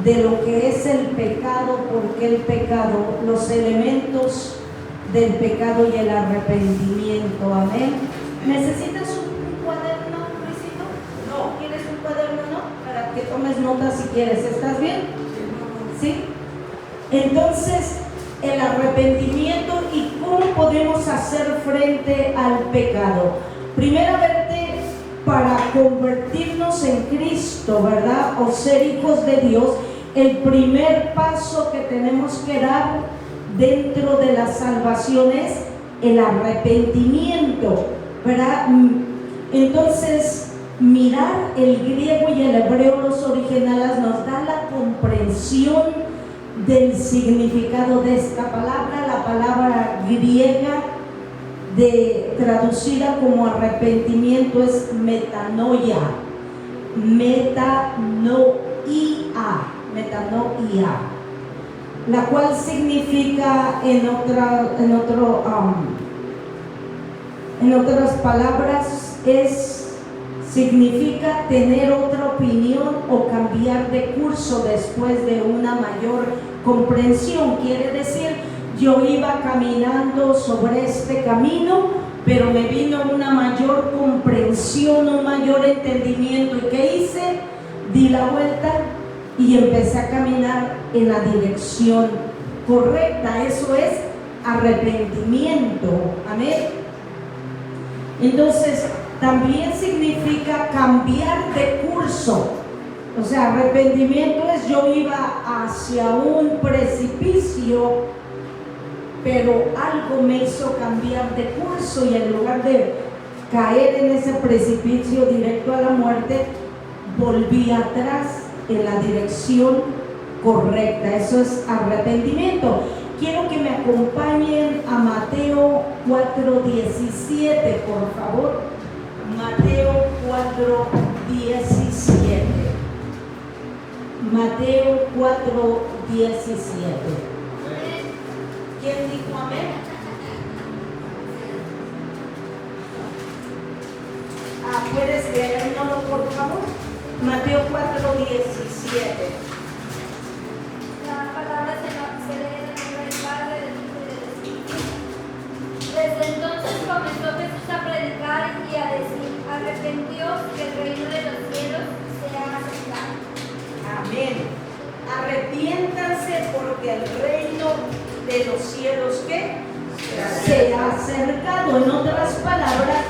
de lo que es el pecado, porque el pecado, los elementos del pecado y el arrepentimiento. Amén. ¿Necesitas un cuaderno, Luisito? No. ¿Quieres un cuaderno? No. Para que tomes notas si quieres. ¿Estás bien? ¿Sí? Entonces, el arrepentimiento y cómo podemos hacer frente al pecado. Primeramente, para convertirnos en Cristo, ¿verdad? O ser hijos de Dios, el primer paso que tenemos que dar dentro de la salvación es el arrepentimiento, ¿verdad? Entonces, mirar el griego y el hebreo, los originales, nos da la comprensión del significado de esta palabra. La palabra griega traducida como arrepentimiento es metanoia, la cual significa en otras palabras significa tener otra opinión o cambiar de curso después de una mayor comprensión. Quiere decir, yo iba caminando sobre este camino, pero me vino una mayor comprensión, un mayor entendimiento. ¿Y qué hice? Di la vuelta y empecé a caminar en la dirección correcta. Eso es arrepentimiento. Amén. Entonces, también significa cambiar de curso. O sea, arrepentimiento es yo iba hacia un precipicio, pero algo me hizo cambiar de curso y en lugar de caer en ese precipicio directo a la muerte, volví atrás en la dirección correcta. Eso es arrepentimiento. Quiero que me acompañen a Mateo 4:17, por favor. Mateo 4:17. Mateo 4:17. ¿Quién dijo amén? ¿Puedes leérnoslo, por favor? Mateo 4:17. La palabra se lee en el nombre del Padre, del Hijo y del Espíritu. Desde entonces comenzó Jesús a predicar y a decir: arrepentíos, que el reino de los cielos se ha acercado. Amén. Arrepiéntanse porque el reino de los cielos, ¿qué? Se ha acercado. En otras palabras,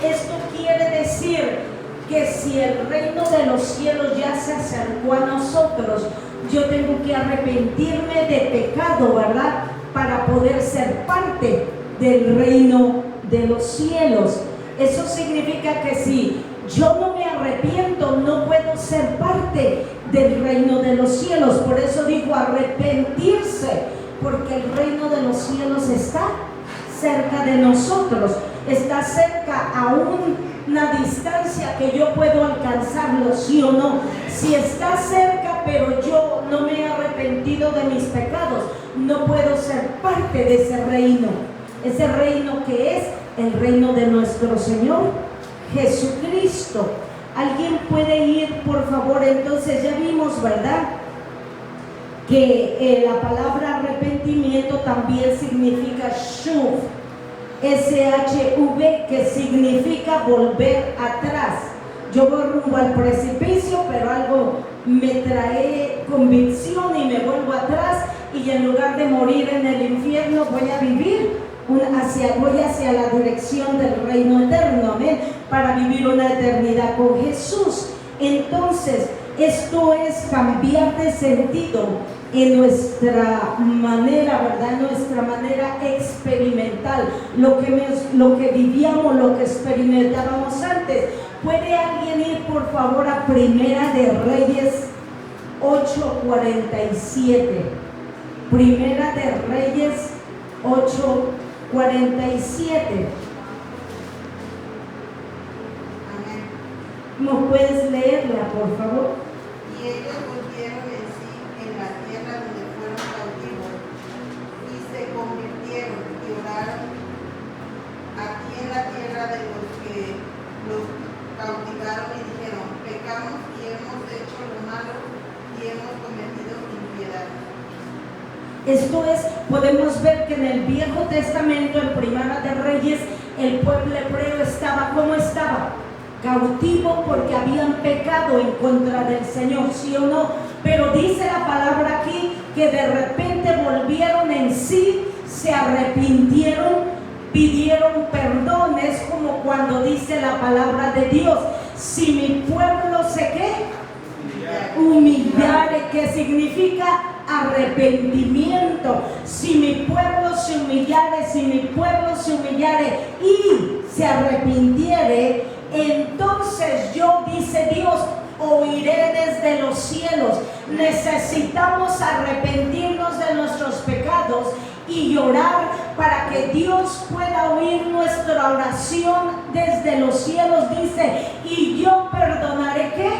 esto quiere decir que si el reino de los cielos ya se acercó a nosotros, yo tengo que arrepentirme de pecado, ¿verdad? Para poder ser parte del reino de los cielos. Eso significa que si yo no me arrepiento, no puedo ser parte del reino de los cielos. Por eso digo arrepentirse, porque el reino de los cielos está cerca de nosotros, está cerca a una distancia que yo puedo alcanzarlo, ¿sí o no? Si está cerca, pero yo no me he arrepentido de mis pecados, no puedo ser parte de ese reino que es el reino de nuestro Señor Jesucristo. ¿Alguien puede ir, por favor? Entonces ya vimos, ¿verdad?, que la palabra arrepentimiento también significa shuv, S-H-V, que significa volver atrás. Yo voy rumbo al precipicio, pero algo me trae convicción y me vuelvo atrás, y en lugar de morir en el infierno voy a vivir voy hacia la dirección del reino eterno, amén, para vivir una eternidad con Jesús. Entonces, esto es cambiar de sentido en nuestra manera, ¿verdad? En nuestra manera experimental, lo que vivíamos, lo que experimentábamos antes. ¿Puede alguien ir, por favor, a Primera de Reyes 8:47? Primera de Reyes 8:47. Amén. ¿No puedes leerla, por favor? Y ellos volvieron en sí en la tierra donde fueron cautivos, y se convirtieron y oraron aquí en la tierra de los que los cautivaron, y dijeron: pecamos y hemos hecho lo malo y hemos cometido Esto es, podemos ver que en el Viejo Testamento, en Primera de Reyes, el pueblo hebreo estaba, ¿cómo estaba? Cautivo porque habían pecado en contra del Señor, ¿sí o no? Pero dice la palabra aquí que de repente volvieron en sí, se arrepintieron, pidieron perdón. Es como cuando dice la palabra de Dios: si mi pueblo se ¿qué? Humillare, que significa arrepentimiento. Si mi pueblo se humillare, si mi pueblo se humillare y se arrepintiere, entonces yo, dice Dios, oiré desde los cielos. Necesitamos arrepentirnos de nuestros pecados y llorar para que Dios pueda oír nuestra oración desde los cielos. Dice: y yo perdonaré ¿qué?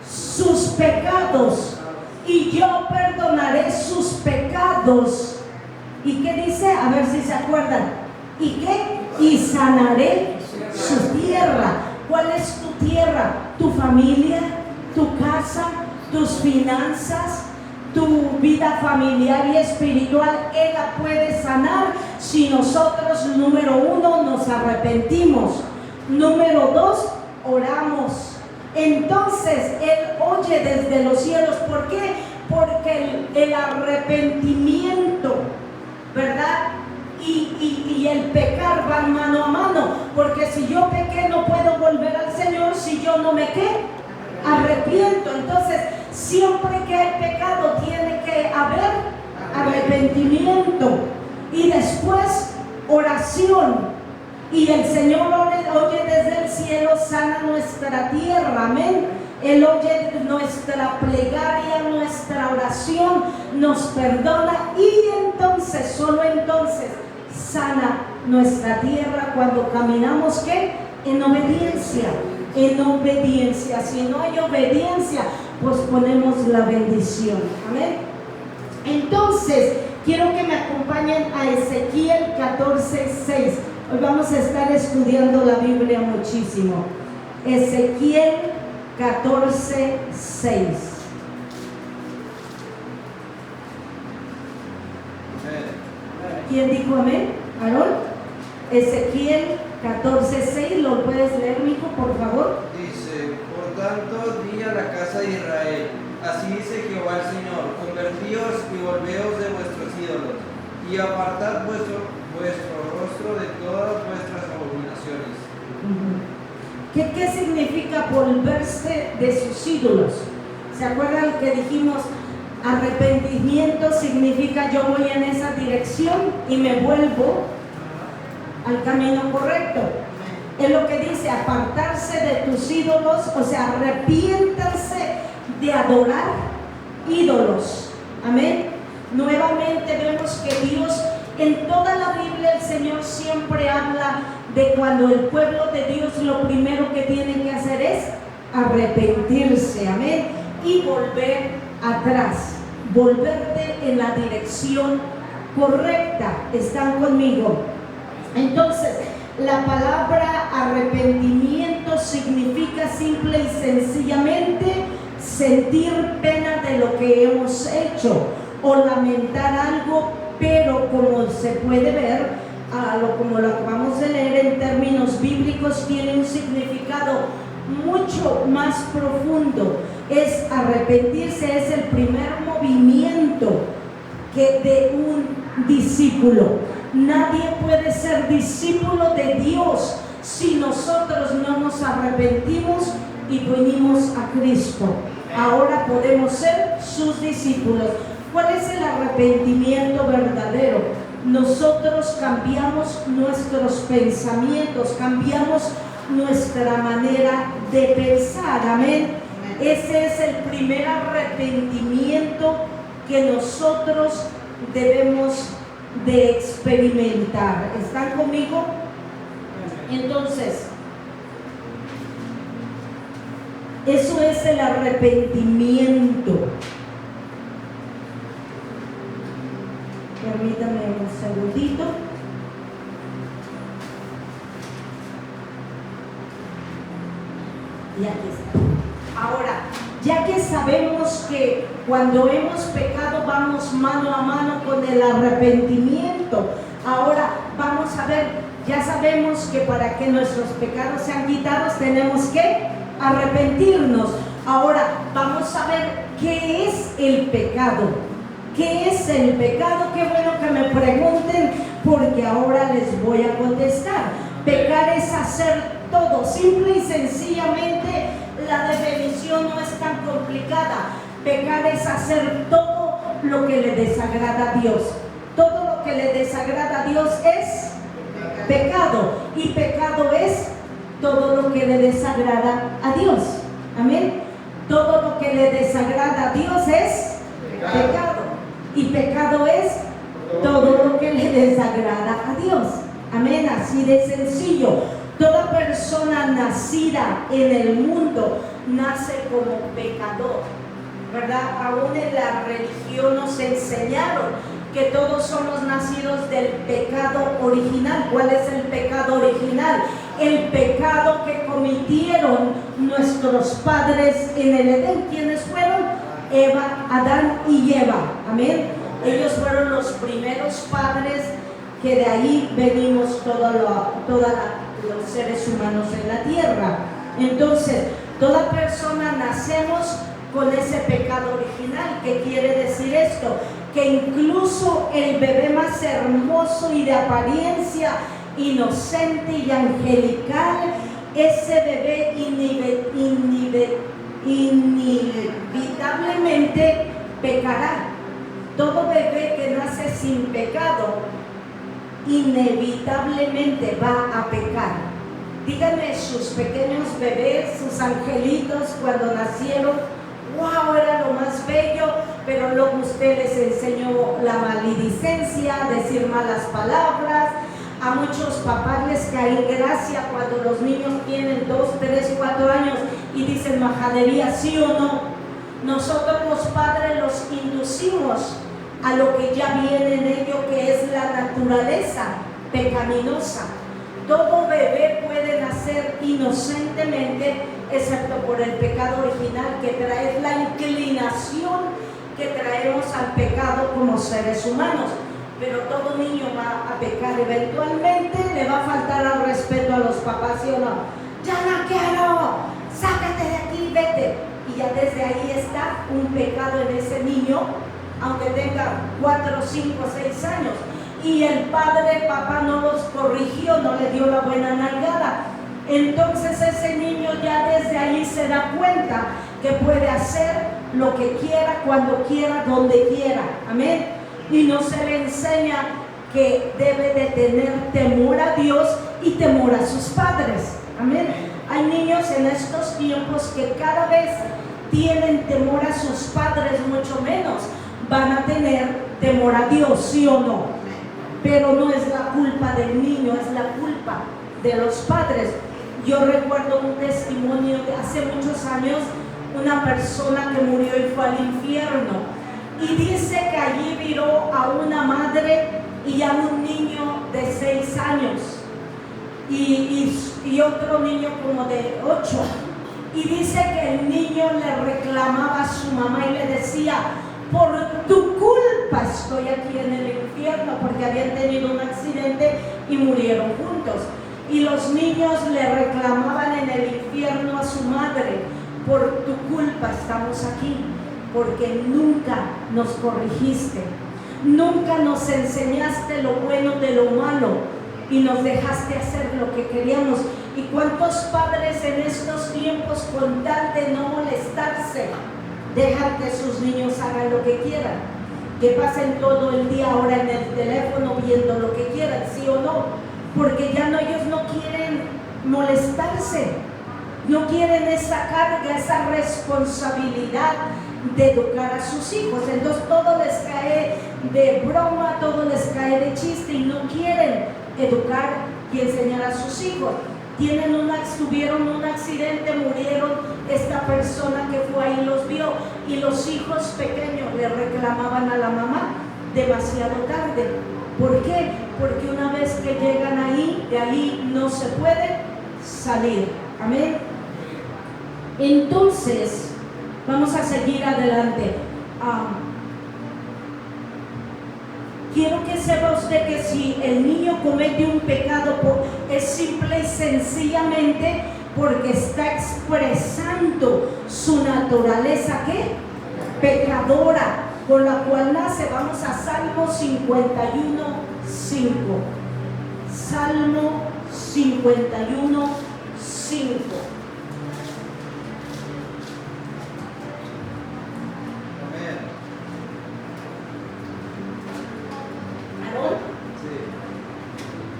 Sus pecados. Y yo perdonaré sus pecados. ¿Y qué dice? A ver si se acuerdan. ¿Y qué? Y sanaré su tierra. ¿Cuál es tu tierra? Tu familia, tu casa, tus finanzas, tu vida familiar y espiritual. Él la puede sanar si nosotros, número 1, nos arrepentimos. Número 2, oramos. Entonces Él oye desde los cielos. ¿Por qué? Porque el arrepentimiento, ¿verdad? Y el pecar van mano a mano. Porque si yo pequé, no puedo volver al Señor si yo no me arrepiento. Entonces, siempre que hay pecado, tiene que haber arrepentimiento. Y después, oración. Y el Señor oye desde el cielo, sana nuestra tierra, amén. Él oye nuestra plegaria, nuestra oración, nos perdona y entonces, solo entonces, sana nuestra tierra cuando caminamos ¿qué? En obediencia. En obediencia. Si no hay obediencia, pues ponemos la bendición, amén. Entonces, quiero que me acompañen a Ezequiel 14:6. Hoy vamos a estar estudiando la Biblia muchísimo. Ezequiel 14:6. ¿Quién dijo amén? ¿Aarón? Ezequiel 14:6. ¿Lo puedes leer, mijo, por favor? Dice: por tanto, di a la casa de Israel, así dice Jehová el Señor: convertíos y volveos de vuestros ídolos, y apartad vuestro rostro de todas vuestras abominaciones. ¿Qué significa volverse de sus ídolos? ¿Se acuerdan que dijimos arrepentimiento significa yo voy en esa dirección y me vuelvo al camino correcto? Es lo que dice, apartarse de tus ídolos, o sea, arrepiéntanse de adorar ídolos. Amén. Nuevamente vemos que Dios, en toda la Biblia, el Señor siempre habla de cuando el pueblo de Dios lo primero que tiene que hacer es arrepentirse, amén, y volver atrás, volverte en la dirección correcta. ¿Están conmigo? Entonces, la palabra arrepentimiento significa simple y sencillamente sentir pena de lo que hemos hecho o lamentar algo, pero como se puede ver, como lo acabamos de leer en términos bíblicos, tiene un significado mucho más profundo. Es arrepentirse, es el primer movimiento de un discípulo. Nadie puede ser discípulo de Dios si nosotros no nos arrepentimos y venimos a Cristo. Ahora podemos ser sus discípulos. ¿Cuál es el arrepentimiento verdadero? Nosotros cambiamos nuestros pensamientos, cambiamos nuestra manera de pensar, amén. Ese es el primer arrepentimiento que nosotros debemos de experimentar. ¿Están conmigo? Entonces, eso es el arrepentimiento. Permítame un segundito. Y aquí está. Ahora, ya que sabemos sabemos que cuando hemos pecado vamos mano a mano con el arrepentimiento. Ahora vamos a ver, ya sabemos que para que nuestros pecados sean quitados tenemos que arrepentirnos. Ahora vamos a ver qué es el pecado. ¿Qué es el pecado? Qué bueno que me pregunten, porque ahora les voy a contestar. Pecar es hacer todo, simple y sencillamente. La definición no es tan complicada. Pecar es hacer todo lo que le desagrada a Dios. Todo lo que le desagrada a Dios es pecado. Y pecado es todo lo que le desagrada a Dios. Amén. Todo lo que le desagrada a Dios es pecado. Y pecado es todo lo que le desagrada a Dios. Amén. Así de sencillo. Toda persona nacida en el mundo nace como pecador, ¿verdad? Aún en la religión nos enseñaron que todos somos nacidos del pecado original. ¿Cuál es el pecado original? El pecado que cometieron nuestros padres en el Edén. ¿Quiénes fueron? Eva, Adán y Eva. Amén. Ellos fueron los primeros padres, que de ahí venimos todos los seres humanos en la tierra. Entonces, toda persona nacemos con ese pecado original. ¿Qué quiere decir esto? Que incluso el bebé más hermoso y de apariencia inocente y angelical, ese bebé inevitablemente pecará. Todo bebé que nace sin pecado inevitablemente va a pecar. Díganme, sus pequeños bebés, sus angelitos cuando nacieron, wow, era lo más bello, pero luego usted les enseñó la maledicencia, decir malas palabras. A muchos papás les cae gracia cuando los niños tienen 2, 3, 4 años y dicen majadería, ¿sí o no? Nosotros los padres los inducimos a lo que ya viene en ello, que es la naturaleza pecaminosa. Todo bebé puede nacer inocentemente, excepto por el pecado original, que trae la inclinación que traemos al pecado como seres humanos. Pero todo niño va a pecar eventualmente, le va a faltar al respeto a los papás, ¿sí o no? Ya no quiero, sácate de aquí, vete. Y ya desde ahí está un pecado en ese niño, aunque tenga 4, 5, 6 años. Y el padre, papá, no los corrigió, no le dio la buena nalgada. Entonces ese niño ya desde ahí se da cuenta que puede hacer lo que quiera, cuando quiera, donde quiera. Amén. Y no se le enseña que debe de tener temor a Dios y temor a sus padres. Amén. Hay niños en estos tiempos que cada vez tienen temor a sus padres, mucho menos van a tener temor a Dios, ¿sí o no? Pero no es la culpa del niño, es la culpa de los padres. Yo recuerdo un testimonio de hace muchos años, una persona que murió y fue al infierno. Y dice que allí vio a una madre y a un niño de 6 años y otro niño como de 8. Y dice que el niño le reclamaba a su mamá y le decía: por tu culpa estoy aquí en el infierno, porque habían tenido un accidente y murieron juntos. Y los niños le reclamaban en el infierno a su madre: por tu culpa estamos aquí, porque nunca nos corrigiste, nunca nos enseñaste lo bueno de lo malo y nos dejaste hacer lo que queríamos. ¿Y cuántos padres en estos tiempos, con tal de no molestarse, dejan que sus niños hagan lo que quieran, que pasen todo el día ahora en el teléfono viendo lo que quieran, sí o no? Porque ya no, ellos no quieren molestarse, no quieren esa carga, esa responsabilidad de educar a sus hijos. Entonces todo les cae de broma, todo les cae de chiste y no quieren educar y enseñar a sus hijos. Tuvieron un accidente, murieron, esta persona que fue ahí los vio y los hijos pequeños le reclamaban a la mamá demasiado tarde. ¿Por qué? Porque una vez que llegan ahí, de ahí no se puede salir. Amén. Entonces, Vamos a seguir adelante. Quiero que sepa usted que si el niño comete un pecado, es simple y sencillamente porque está expresando su naturaleza, ¿qué? Pecadora, con la cual nace. Vamos a Salmo 51, 5. Salmo 51, 5. Amén. Aarón, Sí.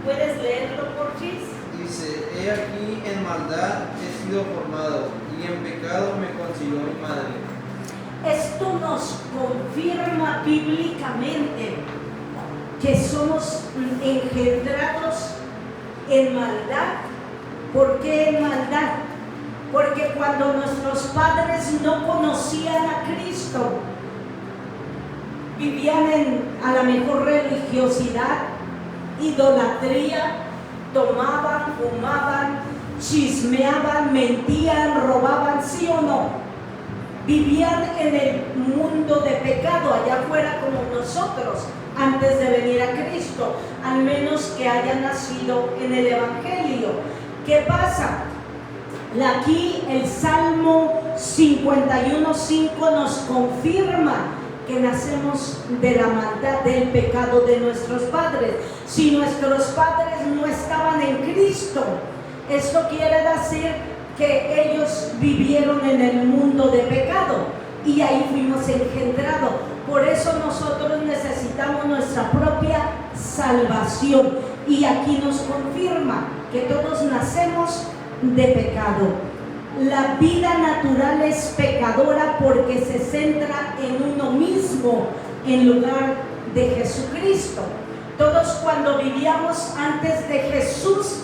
¿puedes leerlo por fin? Dice, he aquí en maldad he sido formado, y en pecado me concibió mi madre. Esto nos confirma bíblicamente que somos engendrados en maldad. ¿Por qué en maldad? Porque cuando nuestros padres no conocían a Cristo, vivían a la mejor religiosidad, idolatría, tomaban, fumaban, chismeaban, mentían, robaban, ¿sí o no? Vivían en el mundo de pecado, allá afuera como nosotros, antes de venir a Cristo, al menos que hayan nacido en el Evangelio. ¿Qué pasa? Aquí el Salmo 51:5 nos confirma que nacemos de la maldad, del pecado de nuestros padres. Si nuestros padres no estaban en Cristo, esto quiere decir que ellos vivieron en el mundo de pecado y ahí fuimos engendrados. Por eso nosotros necesitamos nuestra propia salvación. Y aquí nos confirma que todos nacemos de pecado. La vida natural es pecadora porque se centra en uno mismo en lugar de Jesucristo. Todos cuando vivíamos antes de Jesús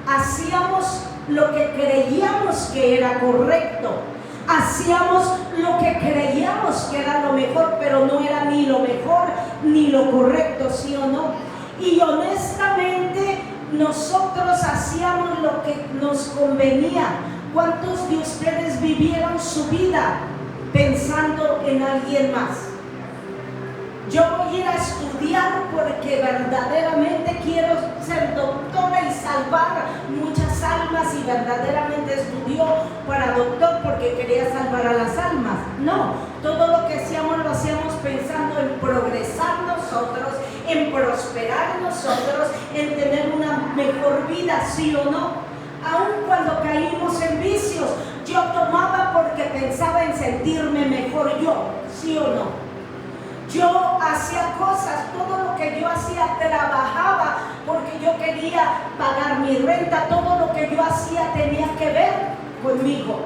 hacíamos lo que creíamos que era correcto, hacíamos lo que creíamos que era lo mejor, pero no era ni lo mejor ni lo correcto, ¿sí o no? Y honestamente nosotros hacíamos lo que nos convenía. ¿Cuántos de ustedes vivieron su vida pensando en alguien más? Yo voy a ir a estudiar porque verdaderamente quiero ser doctora y salvar muchas almas, y verdaderamente estudió para doctor porque quería salvar a las almas. No, todo lo que hacíamos lo hacíamos pensando en progresar nosotros, en prosperar nosotros, en tener una mejor vida, ¿sí o no? Aun cuando caímos en vicios, yo tomaba porque pensaba en sentirme mejor yo, ¿sí o no? Yo hacía cosas, todo lo que yo hacía trabajaba porque yo quería pagar mi renta, todo lo que yo hacía tenía que ver conmigo,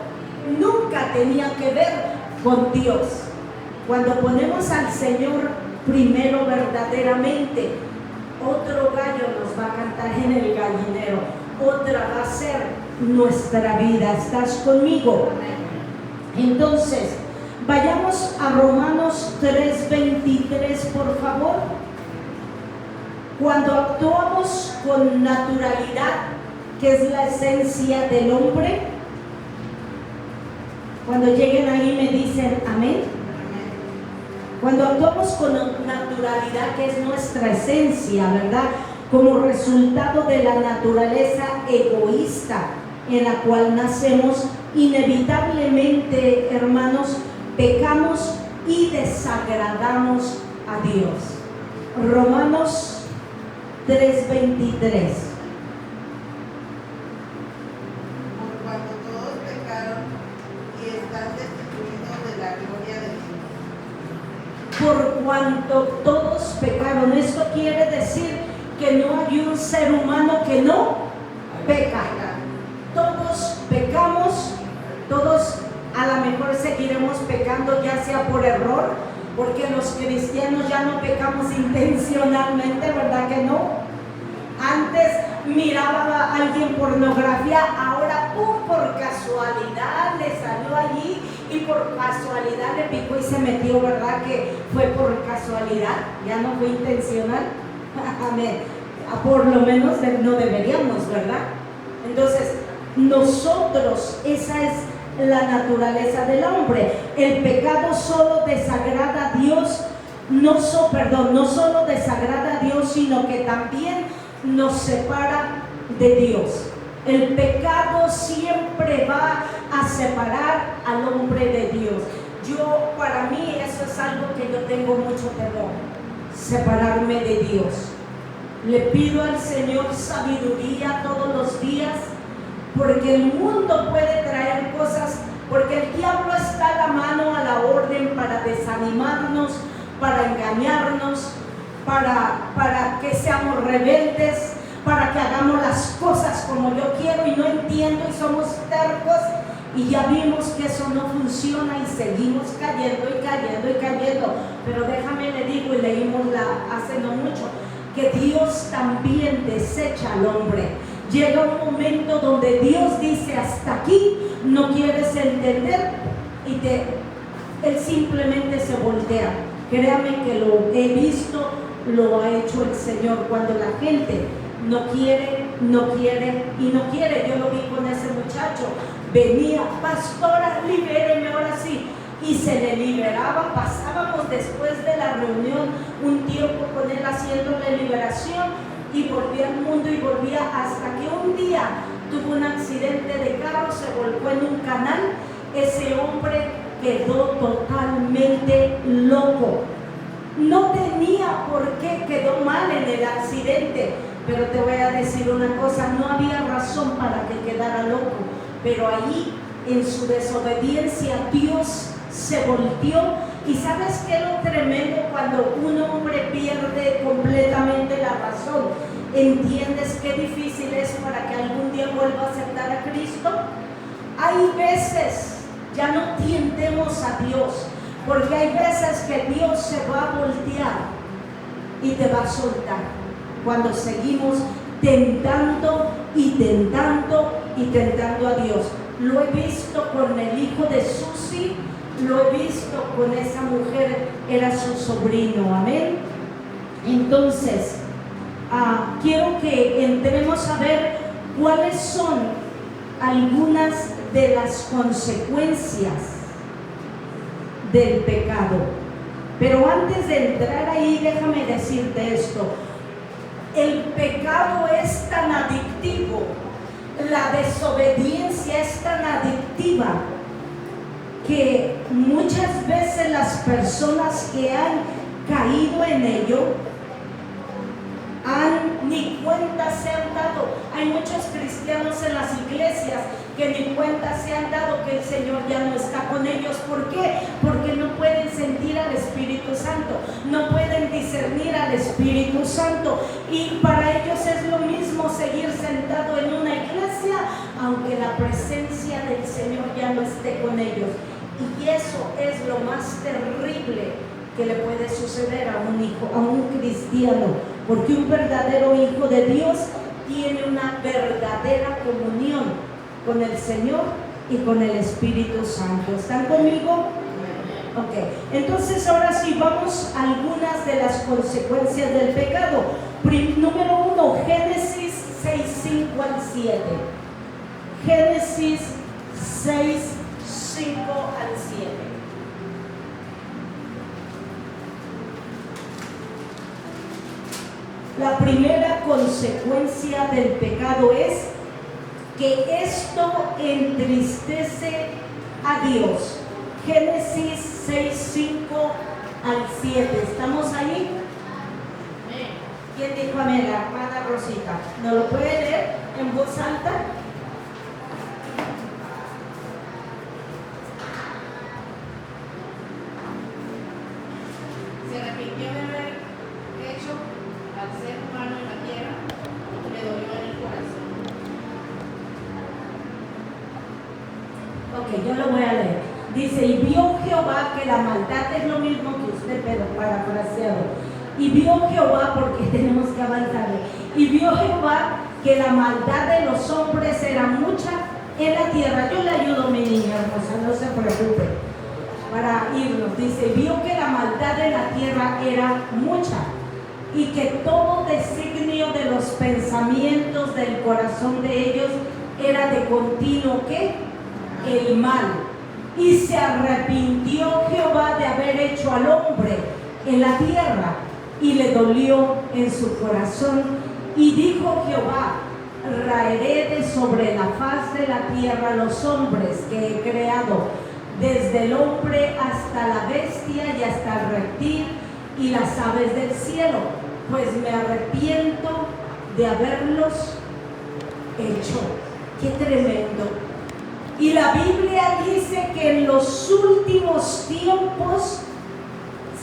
nunca tenía que ver con Dios. Cuando ponemos al Señor primero verdaderamente, otro gallo nos va a cantar en el gallinero, otra va a ser nuestra vida. ¿Estás conmigo? Entonces, vayamos a Romanos 3:23, por favor. Cuando actuamos con naturalidad, que es la esencia del hombre, cuando lleguen ahí me dicen amén. Cuando actuamos con naturalidad, que es nuestra esencia, ¿verdad? Como resultado de la naturaleza egoísta en la cual nacemos, inevitablemente, hermanos, pecamos y desagradamos a Dios. Romanos 3:23. Por cuanto todos pecaron y están destituidos de la gloria de Dios. Por cuanto todos pecaron, esto quiere decir que no hay un ser humano que no peca. Todos pecamos, todos a lo mejor seguiremos pecando, ya sea por error, porque los cristianos ya no pecamos intencionalmente, ¿verdad que no? Antes miraba a alguien pornografía, ahora por casualidad le salió allí y por casualidad le picó y se metió, ¿verdad? Que fue por casualidad, ya no fue intencional. Amén. Por lo menos no deberíamos, ¿verdad? Entonces, nosotros, esa es la naturaleza del hombre. El pecado solo desagrada a Dios, no solo desagrada a Dios, sino que también nos separa de Dios. El pecado siempre va a separar al hombre de Dios. Para mí eso es algo que yo tengo mucho temor, separarme de Dios. Le pido al Señor sabiduría todos los días, porque el mundo puede traer cosas, porque el diablo está a la mano, a la orden para desanimarnos, para engañarnos, para que seamos rebeldes, para que hagamos las cosas como yo quiero y no entiendo y somos tercos, y ya vimos que eso no funciona y seguimos cayendo y cayendo y cayendo. Pero déjame le digo, y leímos hace no mucho, que Dios también desecha al hombre. Llega un momento donde Dios dice hasta aquí, no quieres entender, y Él simplemente se voltea. Créame que lo he visto, lo ha hecho el Señor. Cuando la gente no quiere y no quiere. Yo lo vi con ese muchacho, venía, pastora, libéreme ahora sí, y se le liberaba. Pasábamos después de la reunión un tiempo con él haciéndole liberación, y volvía al mundo y volvía, hasta que un día tuvo un accidente de carro, se volcó en un canal. Ese hombre quedó totalmente loco. No tenía por qué, quedó mal en el accidente, pero te voy a decir una cosa, no había razón para que quedara loco, pero ahí en su desobediencia Dios se volteó. Y ¿sabes qué es lo tremendo? Cuando un hombre pierde completamente la razón, ¿entiendes qué difícil es para que algún día vuelva a aceptar a Cristo? Hay veces, ya no tientemos a Dios, porque hay veces que Dios se va a voltear y te va a soltar cuando seguimos tentando y tentando y tentando a Dios. Lo he visto con el hijo de Susi, lo he visto con esa mujer, era su sobrino, amén. Entonces, quiero que entremos a ver cuáles son algunas de las consecuencias del pecado. Pero antes de entrar ahí, déjame decirte esto: el pecado es tan adictivo, la desobediencia es tan adictiva, que muchas veces las personas que han caído en ello ni cuenta se han dado. Hay muchos cristianos en las iglesias que ni cuenta se han dado que el Señor ya no está con ellos. ¿Por qué? Porque no pueden sentir al Espíritu Santo, no pueden discernir al Espíritu Santo, y para ellos es lo mismo seguir sentado en una iglesia aunque la presencia del Señor ya no esté con ellos. Y eso es lo más terrible que le puede suceder a un hijo, a un cristiano, porque un verdadero hijo de Dios tiene una verdadera comunión con el Señor y con el Espíritu Santo. ¿Están conmigo? Ok, entonces ahora sí vamos a algunas de las consecuencias del pecado. Número 1, Génesis 6, 5 al 7. Génesis 6, 5 al 7. La primera consecuencia del pecado es que esto entristece a Dios. Génesis 6, 5 al 7. ¿Estamos ahí? ¿Quién dijo amén? La hermana Rosita. ¿No lo puede leer en voz alta? Se arrepintió de haber hecho al ser humano en la tierra, le dolió en el corazón. Ok, yo lo voy a leer. Dice: y vio Jehová que la maldad, es lo mismo que usted, pero parafraseado. Y vio Jehová, porque tenemos que avanzar. Y vio Jehová que la maldad de los hombres era mucha en la tierra. Yo le ayudo, mi niña hermosa, no se preocupe, para irnos. Dice: vio que la maldad de la tierra era mucha, y que todo designio de los pensamientos del corazón de ellos era de continuo, ¿qué? el mal. Y se arrepintió Jehová de haber hecho al hombre en la tierra, y le dolió en su corazón. Y dijo Jehová: raeré de sobre la faz de la tierra los hombres que he creado, desde el hombre hasta la bestia y hasta el reptil y las aves del cielo, pues me arrepiento de haberlos hecho. ¡Qué tremendo! Y la Biblia dice que en los últimos tiempos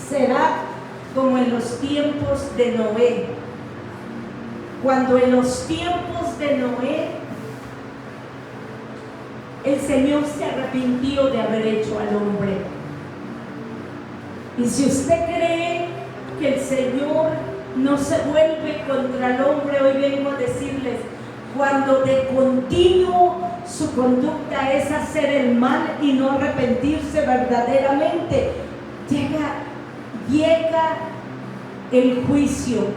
será como en los tiempos de Noé. Cuando en los tiempos de Noé el Señor se arrepintió de haber hecho al hombre. Y si usted cree que el Señor no se vuelve contra el hombre, hoy vengo a decirles: cuando de continuo su conducta es hacer el mal y no arrepentirse verdaderamente, llega el juicio.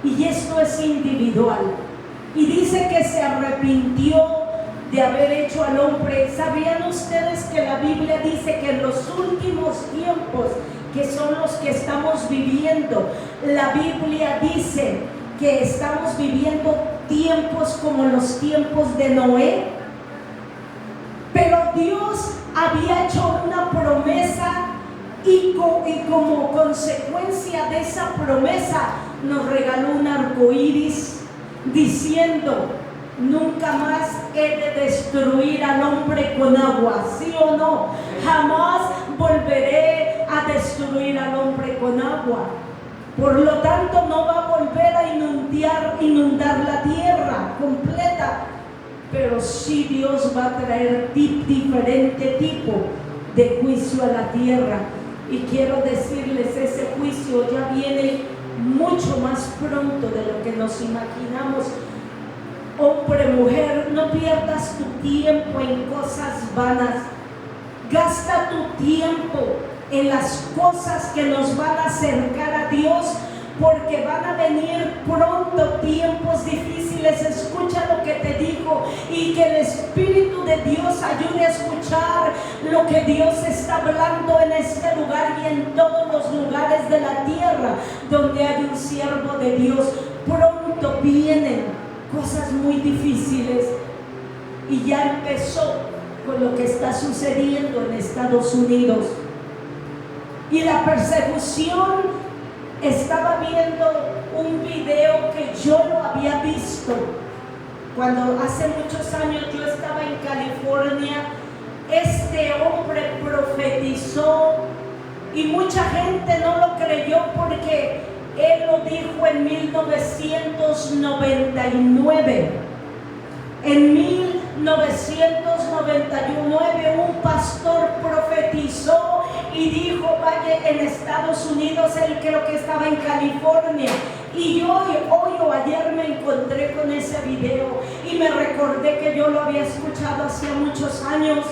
Y esto es individual. Y dice que se arrepintió de haber hecho al hombre. ¿Sabían ustedes que la Biblia dice que en los últimos tiempos, que son los que estamos viviendo, la Biblia dice que estamos viviendo tiempos como los tiempos de Noé? Pero Dios había hecho una promesa y como consecuencia de esa promesa nos regaló un arco iris diciendo: nunca más he de destruir al hombre con agua. ¿Sí o no? Jamás volveré a destruir al hombre con agua. Por lo tanto, no va a volver a inundar la tierra completa. Pero sí Dios va a traer diferente tipo de juicio a la tierra. Y quiero decirles, ese juicio ya viene mucho más pronto de lo que nos imaginamos. Hombre, mujer, no pierdas tu tiempo en cosas vanas. Gasta tu tiempo en las cosas que nos van a acercar a Dios, porque van a venir pronto tiempos difíciles. Escucha lo que te digo, y que el Espíritu de Dios ayude a escuchar lo que Dios está hablando en este lugar y en todos los lugares de la tierra donde hay un siervo de Dios. Pronto vienen cosas muy difíciles, y ya empezó con lo que está sucediendo en Estados Unidos. Y la persecución, estaba viendo un video que yo lo había visto cuando hace muchos años yo estaba en California. Este hombre profetizó y mucha gente no lo creyó, porque él lo dijo en 1999. En 1999 un pastor profetizó y dijo: vaya, en Estados Unidos, él creo que estaba en California. Y yo hoy o ayer me encontré con ese video y me recordé que yo lo había escuchado hacía muchos años.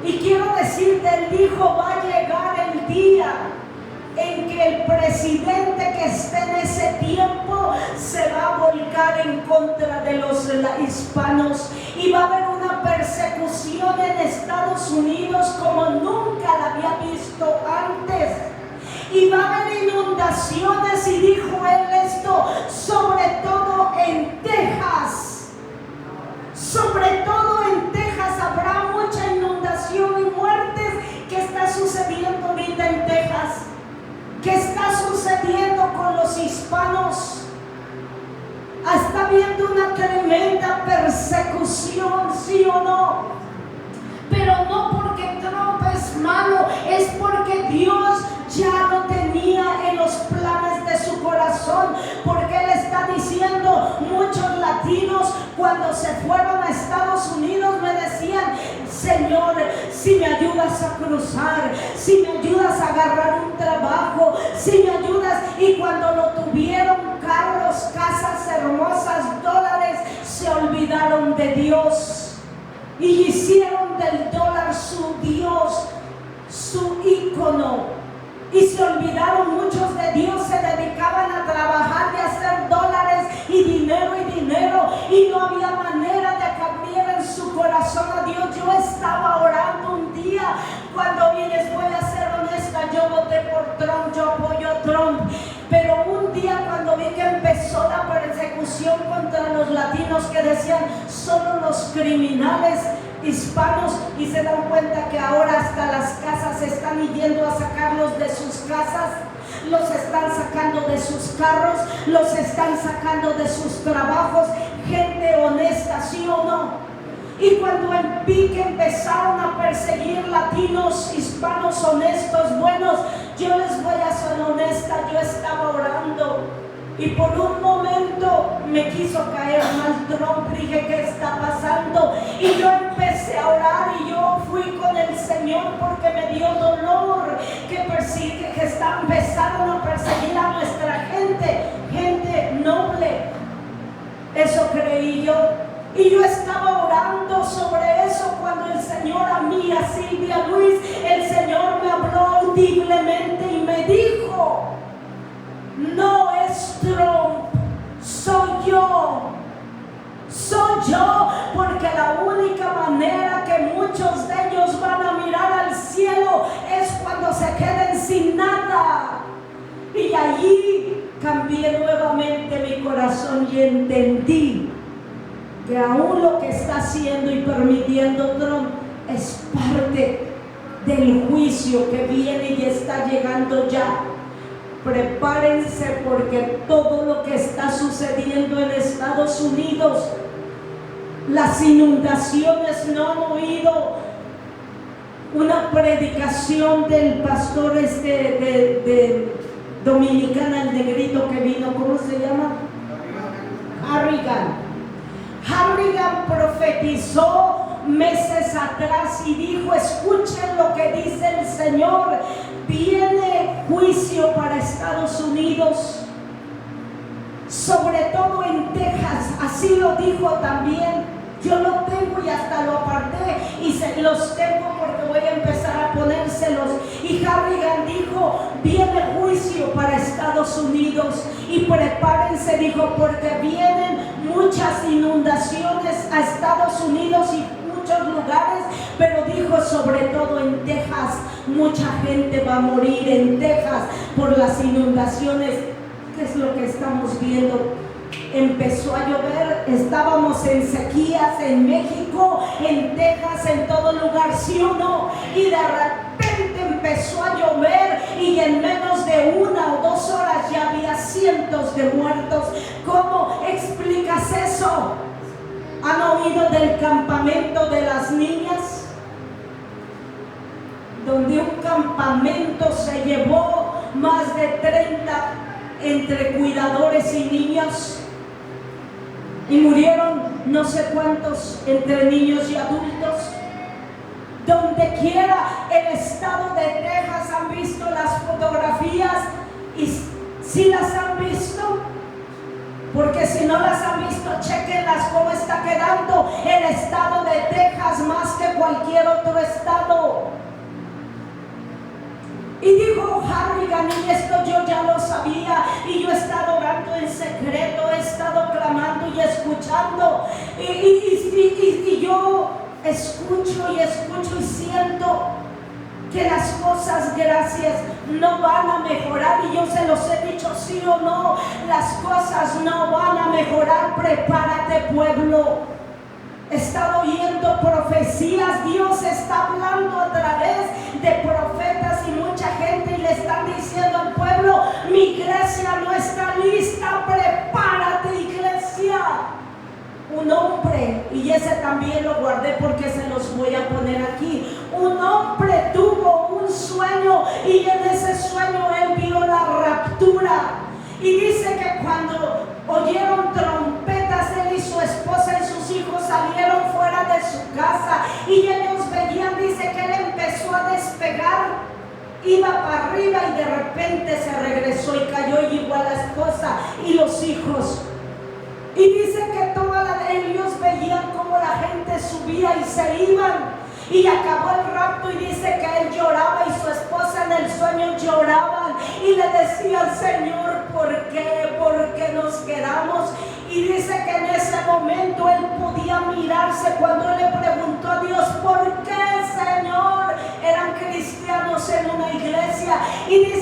Y quiero decirte, él dijo: va a llegar el día en que el presidente que esté en ese tiempo se va a volcar en contra de los hispanos, y va a haber una persecución en Estados Unidos como nunca la había visto antes, y va a haber inundaciones. Y dijo él esto: sobre todo en Texas, sobre todo en Texas habrá mucha inundación y muertes. ¿Qué está sucediendo ahorita en Texas? ¿Qué está sucediendo con los hispanos? Está habiendo una tremenda persecución, ¿sí o no? Pero no porque Trump es malo, es porque Dios ya lo tenía en los planes de su corazón. Porque Él está diciendo: muchos latinos cuando se fueron a Estados Unidos me decían: Señor, si me ayudas a cruzar, si me ayudas a agarrar un trabajo, si me ayudas. Y cuando lo tuvieron, carros, casas hermosas, dólares, se olvidaron de Dios y hicieron del dólar su Dios, su ícono. Y se olvidaron muchos de Dios, se dedicaban a trabajar y a hacer dólares y dinero, y no había manera de que abrieran su corazón a Dios. Yo estaba orando un día cuando les voy a ser honesta, yo voté por Trump, yo apoyo a Trump, pero un día cuando vi que empezó la persecución contra los latinos, que decían solo los criminales hispanos, y se dan cuenta que ahora hasta las casas están yendo a sacarlos de sus casas, los están sacando de sus carros, los están sacando de sus trabajos, gente honesta, ¿sí o no? Y cuando vi que empezaron a perseguir latinos, hispanos honestos, buenos, yo les voy a ser honesta, yo estaba orando y por un momento me quiso caer mal Trump. Dije, ¿qué está pasando? Y yo empecé a orar y yo fui con el Señor porque me dio dolor que empezaron a perseguir a nuestra gente noble. Eso creí yo. Y yo estaba orando sobre eso cuando el Señor a mí, a Silvia Luis, el Señor me habló audiblemente y me dijo: no es Trump, soy yo, porque la única manera que muchos de ellos van a mirar al cielo es cuando se queden sin nada. Y allí cambié nuevamente mi corazón y entendí que aún lo que está haciendo y permitiendo Trump es parte del juicio que viene y está llegando ya. Prepárense, porque todo lo que está sucediendo en Estados Unidos, las inundaciones, ¿no han oído una predicación del pastor de Dominicana, el negrito que vino? ¿Cómo se llama? Harrigan profetizó meses atrás y dijo: escuchen lo que dice el Señor, viene juicio para Estados Unidos, sobre todo en Texas. Así lo dijo también. Yo lo tengo y hasta lo aparté y los tengo porque voy a empezar a ponérselos. Y Harrigan dijo: viene juicio para Estados Unidos y prepárense, dijo, porque vienen muchas inundaciones a Estados Unidos y muchos lugares, pero dijo sobre todo en Texas, mucha gente va a morir en Texas por las inundaciones. ¿Qué es lo que estamos viendo? Empezó a llover, estábamos en sequías en México, en Texas, en todo lugar, ¿sí o no? Y de repente empezó a llover y en menos de 1 o 2 horas ya había cientos de muertos. ¿Cómo explicas eso? ¿Han oído del campamento de las niñas? Donde un campamento se llevó más de 30 entre cuidadores y niños, y murieron no sé cuántos entre niños y adultos. Donde quiera, el estado de Texas, ¿han visto las fotografías? Y si las han visto, porque si no las han visto, chequenlas cómo está quedando el estado de Texas más que cualquier otro estado. Y dijo Harrigan, y esto yo ya lo sabía, y yo he estado orando en secreto, he estado clamando y escuchando, y yo escucho y siento que las cosas, gracias, no van a mejorar. Y yo se los he dicho, sí o no, las cosas no van a mejorar. Prepárate, pueblo. He estado oyendo profecías, Dios está hablando a través de profetas y mucha gente, y le están diciendo al pueblo: mi iglesia no está lista, prepárate, iglesia. Un hombre, y ese también lo guardé porque se los voy a poner aquí. Un hombre tuvo un sueño y en ese sueño él vio la raptura. Y dice que cuando oyeron trompetas, él y su esposa y sus hijos salieron fuera de su casa y ellos veían, dice que él empezó a despegar, iba para arriba y de repente se regresó y cayó, y igual la esposa y los hijos. Y dice que ellos veían como la gente subía y se iban, y acabó el rapto, y dice que él lloraba y su esposa en el sueño lloraban, y le decían: Señor, ¿por qué? ¿Por qué nos quedamos? Y dice que en ese momento él podía mirarse cuando le preguntó a Dios: ¿por qué, Señor? Eran cristianos en una iglesia, y dice